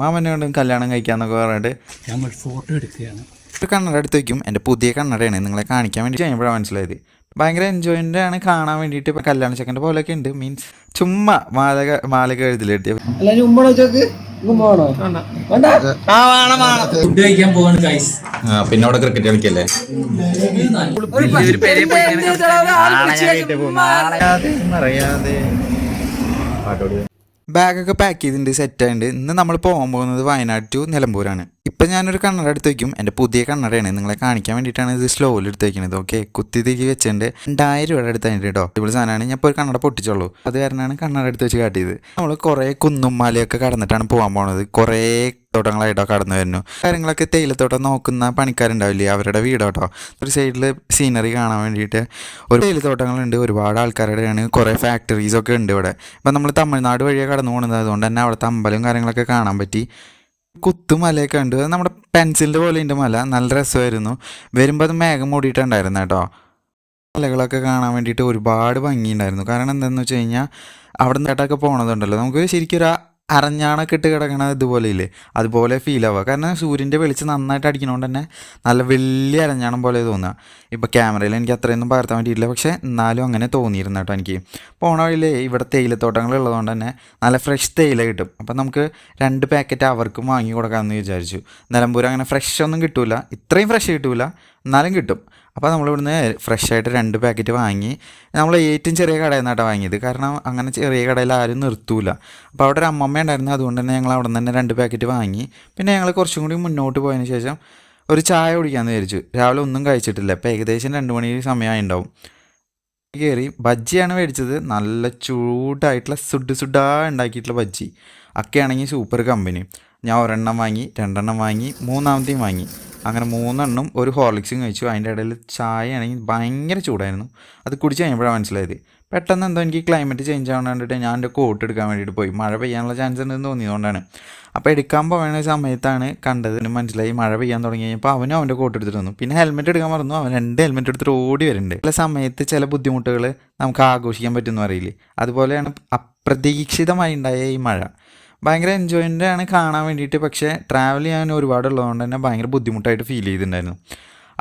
മാമനോടും കല്യാണം കഴിക്കാന്നൊക്കെ പറഞ്ഞിട്ട് ഞാൻ ഫോട്ടോ എടുക്കുകയാണ്. ഒരു കണ്ണട എടുത്ത് വയ്ക്കും. എൻ്റെ പുതിയ കണ്ണടയാണ്, നിങ്ങളെ കാണിക്കാൻ വേണ്ടി കഴിയുമ്പോഴാണ് മനസ്സിലായത്. ഭയങ്കര എൻജോയ്മെൻ്റ് ആണ് കാണാൻ വേണ്ടിയിട്ട്. ഇപ്പം കല്യാണ ചെക്കൻ്റെ പോലെയൊക്കെ ഉണ്ട്, മീൻസ് ചുമ്മാ മാലക എഴുതിലെത്തിയ ഫുഡ് കഴിക്കാൻ പോവാണ് ഗൈസ്. പിന്നെ അവിടെ ക്രിക്കറ്റ് കളിക്കല്ലേ. ബാഗൊക്കെ പാക്ക് ചെയ്തിട്ടുണ്ട്, സെറ്റായിട്ടുണ്ട്. ഇന്ന് നമ്മൾ പോകാൻ പോകുന്നത് വയനാട് ടു നിലമ്പൂരാണ്. ഇപ്പം ഞാനൊരു കണ്ണട എടുത്ത് വയ്ക്കും. എൻ്റെ പുതിയ കണ്ണടയാണ്, നിങ്ങളെ കാണിക്കാൻ വേണ്ടിയിട്ടാണ് ഇത് സ്ലോയിൽ എടുത്ത് വയ്ക്കുന്നത്. ഓക്കെ, കുത്തി തിരികെ വെച്ചിട്ടുണ്ട്. 2000 രൂപയുടെ അടുത്തായിട്ട് കേട്ടോ. ഇവിടെ സാധനമാണ്. ഞാൻ ഇപ്പോൾ ഒരു കണ്ണട പൊട്ടിച്ചോളൂ, അത് കാരണമാണ് കണ്ണട എടുത്ത് വെച്ച് കാട്ടിയത്. നമ്മൾ കുറേ കുന്നും മലയൊക്കെ കടന്നിട്ടാണ് പോകാൻ പോകുന്നത്. കുറേ തോട്ടങ്ങളായിട്ടോ കടന്നു വരുന്നു. കാര്യങ്ങളൊക്കെ തേയിലത്തോട്ടം നോക്കുന്ന പണിക്കാരുണ്ടാവില്ലേ, അവരുടെ വീടോട്ടോ. ഒരു സൈഡിൽ സീനറി കാണാൻ വേണ്ടിയിട്ട് ഒരു തേയിലത്തോട്ടങ്ങളുണ്ട്. ഒരുപാട് ആൾക്കാരുടെയാണ്, കുറേ ഫാക്ടറീസൊക്കെ ഉണ്ട് ഇവിടെ. ഇപ്പം നമ്മൾ തമിഴ്നാട് വഴിയാണ് കടന്നു പോകുന്നത്, അതുകൊണ്ട് തന്നെ അവിടുത്തെ അമ്പലവും കാര്യങ്ങളൊക്കെ കാണാൻ പറ്റി. കുത്തുമലയൊക്കെ ഉണ്ട്, അത് നമ്മുടെ പെൻസിലിൻ്റെ പോലെ ഉണ്ട് മല. നല്ല രസമായിരുന്നു. വരുമ്പോൾ അത് മേഘം മൂടിയിട്ടുണ്ടായിരുന്നു കേട്ടോ. മലകളൊക്കെ കാണാൻ വേണ്ടിയിട്ട് ഒരുപാട് ഭംഗിയുണ്ടായിരുന്നു. കാരണം എന്താണെന്ന് വെച്ച് കഴിഞ്ഞാൽ അവിടെ നിന്നിട്ടൊക്കെ പോണതുണ്ടല്ലോ, നമുക്ക് ശരിക്കും ഒരു അരഞ്ഞാണൊക്കെ ഇട്ട് കിടക്കണത് ഇതുപോലെ ഇല്ലേ, അതുപോലെ ഫീൽ ആവുക. കാരണം സൂര്യൻ്റെ വെളിച്ചം നന്നായിട്ട് അടിക്കണോണ്ട് തന്നെ നല്ല വലിയ അരഞ്ഞാണം പോലെ തോന്നുക. ഇപ്പോൾ ക്യാമറയിൽ എനിക്ക് അത്രയൊന്നും പകർത്താൻ പറ്റിയിട്ടില്ല, പക്ഷേ എന്നാലും അങ്ങനെ തോന്നിയിരുന്നു കേട്ടോ എനിക്ക്. പോണ വഴിയിലേ ഇവിടെ തേയിലത്തോട്ടങ്ങൾ ഉള്ളതുകൊണ്ട് തന്നെ നല്ല ഫ്രഷ് തേയില കിട്ടും. അപ്പം നമുക്ക് 2 പാക്കറ്റ് അവർക്കും വാങ്ങി കൊടുക്കാമെന്ന് വിചാരിച്ചു. നിലമ്പൂർ അങ്ങനെ ഫ്രഷ് ഒന്നും കിട്ടില്ല, ഇത്രയും ഫ്രഷ് കിട്ടില്ല, എന്നാലും കിട്ടും. അപ്പോൾ നമ്മളിവിടുന്ന് ഫ്രഷായിട്ട് 2 പാക്കറ്റ് വാങ്ങി. നമ്മൾ ഏറ്റവും ചെറിയ കടയിൽ നിന്നാണ് വാങ്ങിയത്, കാരണം അങ്ങനെ ചെറിയ കടയിൽ ആരും നിർത്തൂല. അപ്പോൾ അവിടെ ഒരു അമ്മമ്മ ഉണ്ടായിരുന്നു, അതുകൊണ്ട് തന്നെ ഞങ്ങൾ അവിടെ നിന്ന് തന്നെ 2 പാക്കറ്റ് വാങ്ങി. പിന്നെ ഞങ്ങൾ കുറച്ചും കൂടി മുന്നോട്ട് പോയതിന് ശേഷം ഒരു ചായ കുടിക്കാമെന്ന് വിചാരിച്ചു. രാവിലെ ഒന്നും കഴിച്ചിട്ടില്ല, ഇപ്പോൾ ഏകദേശം 2 മണി സമയമായിട്ടുണ്ടാവും. കയറി ബജ്ജിയാണ് മേടിച്ചത്. നല്ല ചൂടായിട്ടുള്ള സുഡാ ഉണ്ടാക്കിയിട്ടുള്ള ബജ്ജി ഒക്കെയാണെങ്കിൽ സൂപ്പർ കമ്പനി. ഞാൻ ഒരെണ്ണം വാങ്ങി, 2 എണ്ണം വാങ്ങി, 3ാമത്തെയും വാങ്ങി. അങ്ങനെ 3 എണ്ണം ഒരു ഹോർലിക്സും കഴിച്ചു. അതിൻ്റെ ഇടയിൽ ചായ ആണെങ്കിൽ ഭയങ്കര ചൂടായിരുന്നു. അത് കുടിച്ച് കഴിഞ്ഞപ്പോഴാണ് മനസ്സിലായത്. പെട്ടെന്ന് എന്തോ എനിക്ക് ക്ലൈമറ്റ് ചേഞ്ച് ആവാൻ വേണ്ടിയിട്ട് ഞാൻ എൻ്റെ കോട്ട് എടുക്കാൻ വേണ്ടിയിട്ട് പോയി. മഴ പെയ്യാനുള്ള ചാൻസ് ഉണ്ടെന്ന് തോന്നിയതുകൊണ്ടാണ്. അപ്പോൾ എടുക്കാൻ പോകുന്ന സമയത്താണ് കണ്ടത്, മനസ്സിലായി മഴ പെയ്യാൻ തുടങ്ങി കഴിഞ്ഞപ്പോൾ അവനും അവൻ്റെ കോട്ട് എടുത്തിട്ട് വന്നു. പിന്നെ ഹെൽമെറ്റ് എടുക്കാൻ മറന്നു, അവൻ 2 ഹെൽമെറ്റ് എടുത്തിട്ട് ഓടി വരുന്നുണ്ട്. ചില സമയത്ത് ചില ബുദ്ധിമുട്ടുകൾ നമുക്ക് ആഘോഷിക്കാൻ പറ്റുമെന്ന് അറിയില്ലേ, അതുപോലെയാണ് അപ്രതീക്ഷിതമായി ഉണ്ടായ ഈ മഴ. ഭയങ്കര എൻജോയ്മെൻ്റ് ആണ് കാണാൻ വേണ്ടിയിട്ട്. പക്ഷേ ട്രാവൽ ചെയ്യാൻ ഒരുപാടുള്ളതുകൊണ്ട് തന്നെ ഭയങ്കര ബുദ്ധിമുട്ടായിട്ട് ഫീൽ ചെയ്തിട്ടുണ്ടായിരുന്നു.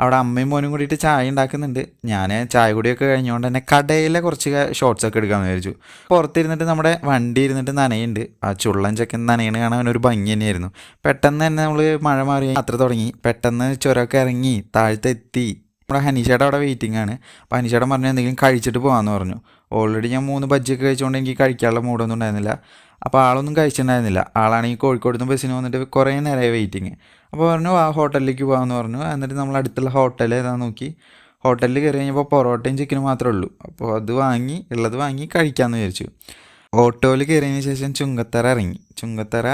അവിടെ അമ്മയും മോനും കൂടിയിട്ട് ചായ ഉണ്ടാക്കുന്നുണ്ട്. ഞാൻ ചായ കൂടിയൊക്കെ കഴിഞ്ഞുകൊണ്ട് തന്നെ കടയിലെ കുറച്ച് ഷോർട്സൊക്കെ എടുക്കാമെന്ന് വിചാരിച്ചു. പുറത്തിരുന്നിട്ട് നമ്മുടെ വണ്ടി ഇരുന്നിട്ട് നനയുണ്ട്. ആ ചുള്ളൻ ചെക്കൻ നനയണ കാണാൻ ഒരു ഭംഗി തന്നെയായിരുന്നു. പെട്ടെന്ന് തന്നെ നമ്മൾ മഴ മാറി യാത്ര തുടങ്ങി. പെട്ടെന്ന് ചുരമൊക്കെ ഇറങ്ങി താഴത്തെത്തി. നമ്മുടെ ഹനീഷയുടെ അവിടെ വെയിറ്റിംഗ് ആണ്. അപ്പോൾ ഹനീഷയുടെ പറഞ്ഞു എന്തെങ്കിലും കഴിച്ചിട്ട് പോകാമെന്ന് പറഞ്ഞു. ഓൾറെഡി ഞാൻ 3 ബജ്ജിയൊക്കെ കഴിച്ചുകൊണ്ട് എനിക്ക് കഴിക്കാനുള്ള മൂഡൊന്നും ഉണ്ടായിരുന്നില്ല. അപ്പോൾ ആളൊന്നും കഴിച്ചിട്ടുണ്ടായിരുന്നില്ല. ആളാണെങ്കിൽ കോഴിക്കോട് നിന്ന് ബസ്സിന് വന്നിട്ട് കുറേ നേരമായി വെയിറ്റിങ്. അപ്പോൾ പറഞ്ഞു ആ ഹോട്ടലിലേക്ക് പോകാമെന്ന് പറഞ്ഞു. എന്നിട്ട് നമ്മൾ അടുത്തുള്ള ഹോട്ടൽ ഏതാണെന്ന് നോക്കി ഹോട്ടലിൽ കയറി കഴിഞ്ഞപ്പോൾ പൊറോട്ടയും ചിക്കനും മാത്രമേ ഉള്ളൂ. അപ്പോൾ അത് വാങ്ങി, ഉള്ളത് വാങ്ങി കഴിക്കാമെന്ന് വിചാരിച്ചു. ഓട്ടോയിൽ കയറിയതിന് ശേഷം ചുങ്കത്തറ ഇറങ്ങി. ചുങ്കത്തറ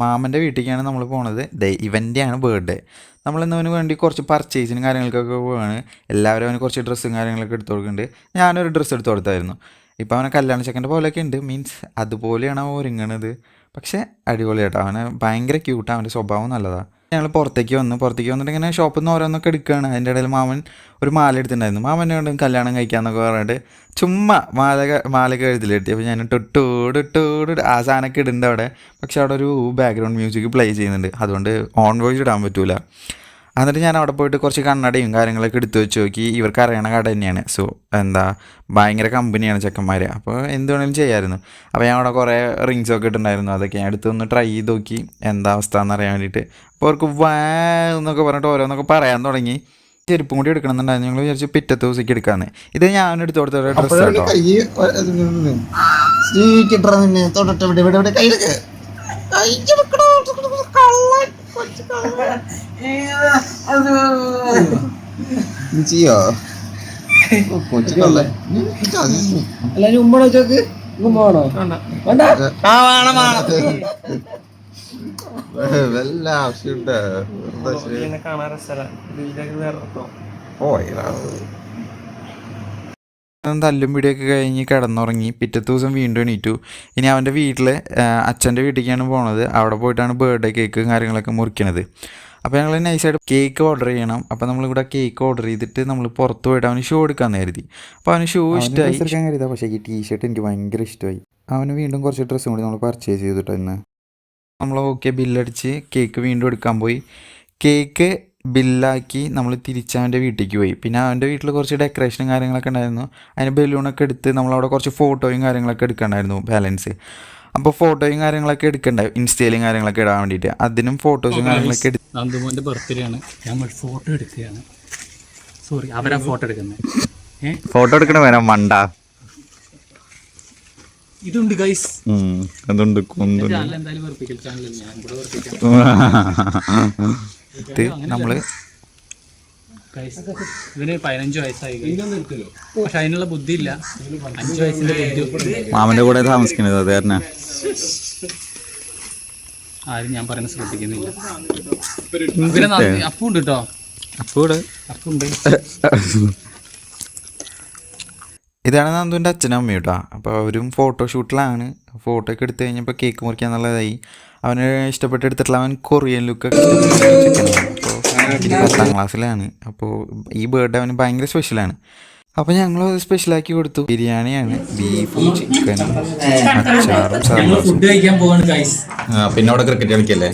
മാമൻ്റെ വീട്ടിലേക്കാണ് നമ്മൾ പോണത്. ഇവൻ്റെയാണ് ബർത്ത്ഡേ. നമ്മളിന്നവന് വേണ്ടി കുറച്ച് പർച്ചേസിനും കാര്യങ്ങൾക്കൊക്കെ പോവാണ്. എല്ലാവരും അവന് കുറച്ച് ഡ്രസ്സും കാര്യങ്ങളൊക്കെ എടുത്തു കൊടുക്കുന്നുണ്ട്. ഞാനൊരു ഡ്രസ്സ് എടുത്ത് കൊടുത്തായിരുന്നു. ഇപ്പോൾ അവനെ കല്യാണ ചെക്കൻ്റെ പോലെയൊക്കെ ഉണ്ട്, മീൻസ് അതുപോലെയാണ് അവൻ ഒരുങ്ങണത്. പക്ഷേ അടിപൊളിയാട്ടോ, അവന് ഭയങ്കര ക്യൂട്ടാണ്, അവൻ്റെ സ്വഭാവം നല്ലതാണ്. ഞങ്ങൾ പുറത്തേക്ക് വന്നിട്ട് ഇങ്ങനെ ഷോപ്പിൽ നിന്ന് ഓരോന്നൊക്കെ എടുക്കുകയാണ്. അതിൻ്റെ ഇടയിൽ മാമൻ ഒരു മാല എടുത്തിട്ടുണ്ടായിരുന്നു. മാമനോട് കല്യാണം കഴിക്കാമെന്നൊക്കെ പറഞ്ഞിട്ട് ചുമ്മാ മാലക എഴുതിലെത്തി. അപ്പോൾ ഞാൻ ടൊട്ടോട് ആ സാധനമൊക്കെ ഇടുന്നുണ്ട് അവിടെ. പക്ഷെ അവിടെ ഒരു ബാക്ക്ഗ്രൗണ്ട് മ്യൂസിക് പ്ലേ ചെയ്യുന്നുണ്ട്, അതുകൊണ്ട് ഓൺ വോയിസ് ഇടാൻ പറ്റില്ല. എന്നിട്ട് ഞാൻ അവിടെ പോയിട്ട് കുറച്ച് കണ്ണടയും കാര്യങ്ങളൊക്കെ എടുത്തു വെച്ച് നോക്കി. ഇവർക്ക് അറിയണ കട തന്നെയാണ്. ഭയങ്കര കമ്പനിയാണ് ചെക്കന്മാർ. അപ്പോൾ എന്ത് വേണമെങ്കിലും ചെയ്യാമായിരുന്നു. അപ്പോൾ ഞാൻ അവിടെ കുറേ റിങ്സൊക്കെ ഇട്ടുണ്ടായിരുന്നു. അതൊക്കെ ഞാൻ എടുത്തൊന്ന് ട്രൈ ചെയ്ത് നോക്കി എന്താ അവസ്ഥ എന്നറിയാൻ വേണ്ടിയിട്ട്. അപ്പോൾ അവർക്ക് എന്നൊക്കെ പറഞ്ഞിട്ട് ഓരോന്നൊക്കെ പറയാൻ തുടങ്ങി. ചെരുപ്പും കൂടി എടുക്കണമെന്നുണ്ടായിരുന്നു. ഞങ്ങൾ വിചാരിച്ചു പിറ്റത്തെ ദിവസത്തേക്ക് എടുക്കാമെന്ന്. ഇത് ഞാൻ എടുത്തു കൊടുത്ത ഡ്രസ്സ് കേട്ടോ. ചെയ്യോ എല്ലാരും ഉമ്മണോ ചോക്ക് ഉമ്മണോ വല്ല ആവശ്യമുണ്ട് തല്ലും പിടിയൊക്കെ കഴിഞ്ഞ് കിടന്നുറങ്ങി. പിറ്റത്തെ ദിവസം വീണ്ടും എണീറ്റു. ഇനി അവൻ്റെ വീട്ടിൽ അച്ഛൻ്റെ വീട്ടിലേക്കാണ് പോണത്. അവിടെ പോയിട്ടാണ് ബർത്ത്ഡേ കേക്കും കാര്യങ്ങളൊക്കെ മുറിക്കണത്. അപ്പോൾ ഞങ്ങൾ നൈസായിട്ട് കേക്ക് ഓർഡർ ചെയ്യണം. അപ്പോൾ നമ്മളിവിടെ കേക്ക് ഓർഡർ ചെയ്തിട്ട് നമ്മൾ പുറത്ത് പോയിട്ട് അവന് ഷൂ എടുക്കാമെന്ന് കരുതി. അപ്പോൾ അവന് ഷൂ ഇഷ്ടമായി കരുതാം. പക്ഷേ ഈ ടീഷർട്ട് എനിക്ക് ഭയങ്കര ഇഷ്ടമായി. അവന് വീണ്ടും കുറച്ച് ഡ്രസ്സും കൂടി നമ്മൾ പർച്ചേസ് ചെയ്തിട്ടായിരുന്നു. നമ്മൾ ഓക്കെ ബില്ലടിച്ച് കേക്ക് വീണ്ടും എടുക്കാൻ പോയി. കേക്ക് ബില്ലാക്കി നമ്മൾ തിരിച്ചവൻ്റെ വീട്ടിലേക്ക് പോയി. പിന്നെ അവൻ്റെ വീട്ടിൽ കുറച്ച് ഡെക്കറേഷനും കാര്യങ്ങളൊക്കെ ഉണ്ടായിരുന്നു. അതിന് ബലൂണൊക്കെ എടുത്ത് നമ്മളവിടെ കുറച്ച് ഫോട്ടോയും കാര്യങ്ങളൊക്കെ എടുക്കണ്ടായിരുന്നു ബാലൻസ്. അപ്പോൾ ഫോട്ടോയും കാര്യങ്ങളൊക്കെ എടുക്കണ്ടായി ഇൻസ്റ്റയിലും കാര്യങ്ങളൊക്കെ ഇടാൻ വേണ്ടിയിട്ട്. അതിനും ഫോട്ടോസും കാര്യങ്ങളൊക്കെ എടുത്ത് നന്ദുമോൻ്റെ ബർത്ത്ഡേ ആണ്. ഞാൻ ഫോട്ടോ എടുക്കുകയാണ്. സോറി, അവരാ ഫോട്ടോ എടുക്കുന്നത്. ഫോട്ടോ എടുക്കണ വേണം മണ്ട. ഇതുണ്ട് ഗൈസ്. അതുണ്ട് ചാനൽ എന്തായാലും വെറുപ്പിക്കൽ ചാനൽ, ഞാൻ കൂടെ വെറുപ്പിക്കാം. നമ്മള് ഇതിന് 15 വയസ്സായി, പക്ഷെ അതിനുള്ള ബുദ്ധി ഇല്ല. 5 വയസ്സിന്റെ ബുദ്ധി മാമന്റെ കൂടെ താമസിക്കുന്നത് അത് കാരണം ആരും ഞാൻ പറയുന്നത് ശ്രദ്ധിക്കുന്നില്ല. പിന്നെ അപ്പുണ്ട് കേട്ടോ, അപ്പുണ്ട്. ഇതാണ് നന്ദുവിൻ്റെ അച്ഛനും അമ്മയും കേട്ടോ. അപ്പോൾ അവരും ഫോട്ടോഷൂട്ടിലാണ്. ഫോട്ടോ ഒക്കെ എടുത്തു കഴിഞ്ഞപ്പോൾ കേക്ക് മുറിക്കുക എന്നുള്ളതായി. അവന് ഇഷ്ടപ്പെട്ട് എടുത്തിട്ടുള്ള അവൻ കൊറിയൻ ലുക്കൊക്കെ അപ്പോൾ 10ാം ക്ലാസ്സിലാണ്. അപ്പോൾ ഈ ബർത്ത്ഡേ അവന് ഭയങ്കര സ്പെഷ്യലാണ്. അപ്പോൾ ഞങ്ങൾ സ്പെഷ്യലാക്കി കൊടുത്തു. ബിരിയാണിയാണ്, ബീഫും ചിക്കനും അച്ചാറും ഫുഡ് കഴിക്കാൻ പോവാണ് ഗൈസ്. പിന്നെ അവിടെ ക്രിക്കറ്റ് കളിക്കല്ലേ.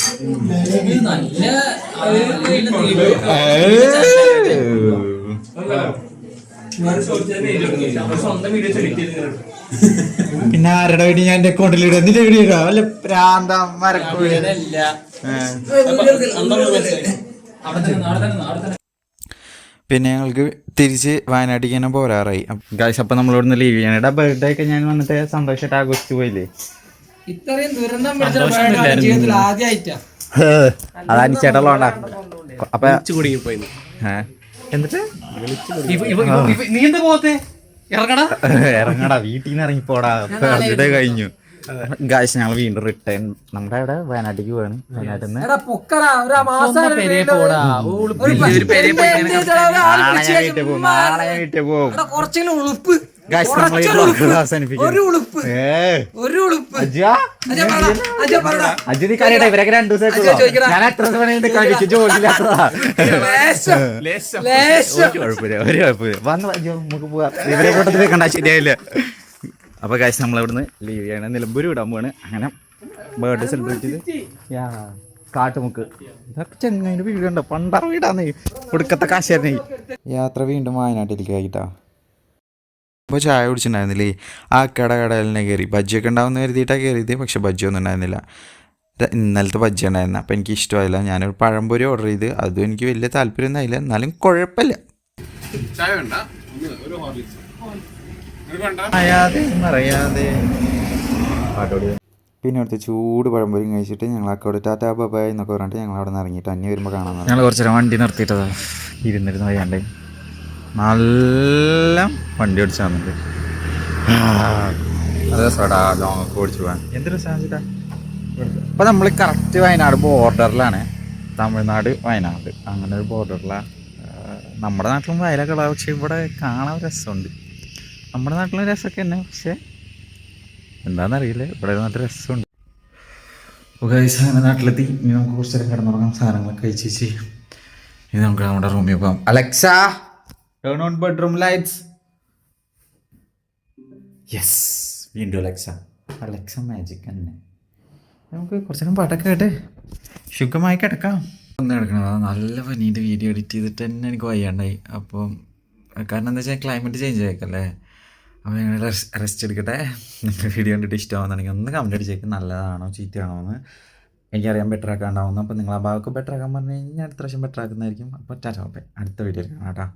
പിന്നെ ആരുടെ വീഡിയോ ഞാൻ എൻ്റെ അക്കൗണ്ടിൽ ഇടും. എന്തിൻ്റെ വീഡിയോ ഇടാം? വല്ല പ്രാന്തം പിന്നെ ഞങ്ങൾക്ക് തിരിച്ച് വയനാട്ടിലേക്ക് തന്നെ പോരാറായി. ഗായ്സ് അപ്പോൾ നമ്മളിവിടുന്ന് ലീവ് ചെയ്യണം. ഇവിടെ ബർത്ത്ഡേ ഒക്കെ ഞാൻ വന്നിട്ട് സന്തോഷമായിട്ട് ആഘോഷിച്ചു പോയില്ലേ. ഇത്രയും ദുരന്തം പിടിച്ച ജീവിതത്തിൽ ആദ്യമായിട്ടാ. അതാണ് ചേട്ടല്ലോണ്ടാ. അപ്പൊ എന്നിട്ട് നീ എന്താ പോകത്തെ? ഇറങ്ങടാ, വീട്ടിൽ നിന്ന് ഇറങ്ങിപ്പോടാ. ബർത്ത്ഡേ കഴിഞ്ഞു. ഗായ്സ് ഞങ്ങൾ വീണ്ടും റിട്ടേൺ നമ്മുടെ അവിടെ വയനാട്ടിലേക്ക് പോവാണ്. വയനാട്ടിൽ നിന്ന് വീട്ടിൽ പോകും. ഇവരൊക്കെ 2 ദിവസമായിട്ടുള്ളൂ. ഞാൻ എത്ര കഴിച്ചു ജോലിയില്ലാത്തതാ. നമുക്ക് പോവാം. ഇവരെ കൂട്ടത്തിൽ കണ്ടാ ശരിയായില്ല. അപ്പോൾ ഗൈസ് നമ്മളിവിടുന്ന് ലീവ് ചെയ്യണം. നിലമ്പൂർ വിടാൻ പോവാണ്. അങ്ങനെ ബർത്ത്ഡേ സെലിബ്രേറ്റ് ചെയ്ത് കാട്ടുമുക്ക് ഇതൊക്കെ ചെങ്ങൈൻ്റെ വീടുണ്ട്. പണ്ടാറ് വീടാന്ന് കൊടുക്കത്തെ കാശായിരുന്നേ. യാത്ര വീണ്ടും വയനാട്ടിലേക്ക് ആയിട്ടാ. അപ്പോൾ ചായ കുടിച്ചിട്ടുണ്ടായിരുന്നില്ലേ. ആ കടലിനെ കയറി ബജ്ജിയൊക്കെ ഉണ്ടാവുമെന്ന് കരുതിയിട്ടാണ് കയറിയത്. പക്ഷെ ബജ്ജിയൊന്നും ഉണ്ടായിരുന്നില്ല. ഇന്നലത്തെ ബജ്ജി ഉണ്ടായിരുന്നു. അപ്പോൾ എനിക്ക് ഇഷ്ടമായില്ല. ഞാനൊരു പഴംപൊരി ഓർഡർ ചെയ്ത്. അതും എനിക്ക് വലിയ താല്പര്യമൊന്നും ആയില്ല. എന്നാലും കുഴപ്പമില്ല. പിന്നെ അവിടുത്തെ ചൂട് പഴംപൊരി കഴിച്ചിട്ട് ഞങ്ങൾ അക്കോട് ടാറ്റാ ബൈ എന്നൊക്കെ പറഞ്ഞിട്ട് ഞങ്ങൾ അവിടെ നിന്ന് ഇറങ്ങിയിട്ട് അന്യ വരുമ്പോൾ കാണാൻ. ഞങ്ങൾ കുറച്ച് നേരം വണ്ടി നിർത്തിയിട്ടതാ. ഇരുന്നിരുന്ന് വയ്യാണ്ടേ നല്ല വണ്ടി ഓടിച്ചു വന്നിട്ട്. അത് രസമാടാ ലോങ് ഒക്കെ ഓടിച്ചു പോകാൻ. എന്ത് രസമാ. അപ്പോൾ നമ്മൾ കറക്റ്റ് വയനാട് ബോർഡറിലാണ്. തമിഴ്നാട് വയനാട് അങ്ങനെ ഒരു ബോർഡറിലാണ്. നമ്മുടെ നാട്ടിലും വയലൊക്കെ ഉള്ള, പക്ഷെ ഇവിടെ കാണാൻ രസമുണ്ട്. നമ്മുടെ നാട്ടിലും രസമൊക്കെ തന്നെ, പക്ഷേ എന്താണെന്നറിയില്ല, ഇവിടെ നല്ല രസമുണ്ട്. അങ്ങനെ നാട്ടിലെത്തി. ഇനി നമുക്ക് കുറച്ച് നേരം കിടന്നുറങ്ങാം. സാധനങ്ങളൊക്കെ കഴിച്ചേച്ച് ഇനി നമുക്ക് നമ്മുടെ റൂമിൽ പോകാം. Alexa turn on bedroom lights. Yes, വീണ്ടും അലക്സ മാജിക് തന്നെ. നമുക്ക് കുറച്ച് നേരം പാട്ടൊക്കെ കേട്ട് സുഖമായി കിടക്കാം. ഒന്ന് കിടക്കണത് നല്ല പനീൻ്റെ വീഡിയോ എഡിറ്റ് ചെയ്തിട്ട് തന്നെ എനിക്ക് വയ്യാണ്ടായി. അപ്പം കാരണം എന്താ വെച്ചാൽ ക്ലൈമറ്റ് ചേഞ്ച് ആയേക്കല്ലേ. അപ്പോൾ ഞങ്ങൾ റെസ്റ്റ് എടുക്കട്ടെ. നിങ്ങൾക്ക് വീഡിയോ കണ്ടിട്ട് ഇഷ്ടമാകുന്നുണ്ടെങ്കിൽ ഒന്ന് കമൻറ്റ് അടിച്ചേക്ക്. നല്ലതാണോ ചീത്തയാണോ എന്ന് എനിക്കറിയാൻ ബെറ്റർ ആക്കാണ്ടാവുന്നു. അപ്പോൾ നിങ്ങൾ ആ ഭാഗമൊക്കെ ബെറ്റർ ആക്കാൻ പറഞ്ഞു കഴിഞ്ഞാൽ അടുത്ത പ്രാവശ്യം ബെറ്റർ ആക്കുന്നതായിരിക്കും. അപ്പോൾ ടാറ്റാ, അടുത്ത വീഡിയോയിൽ കാണാം കേട്ടോ.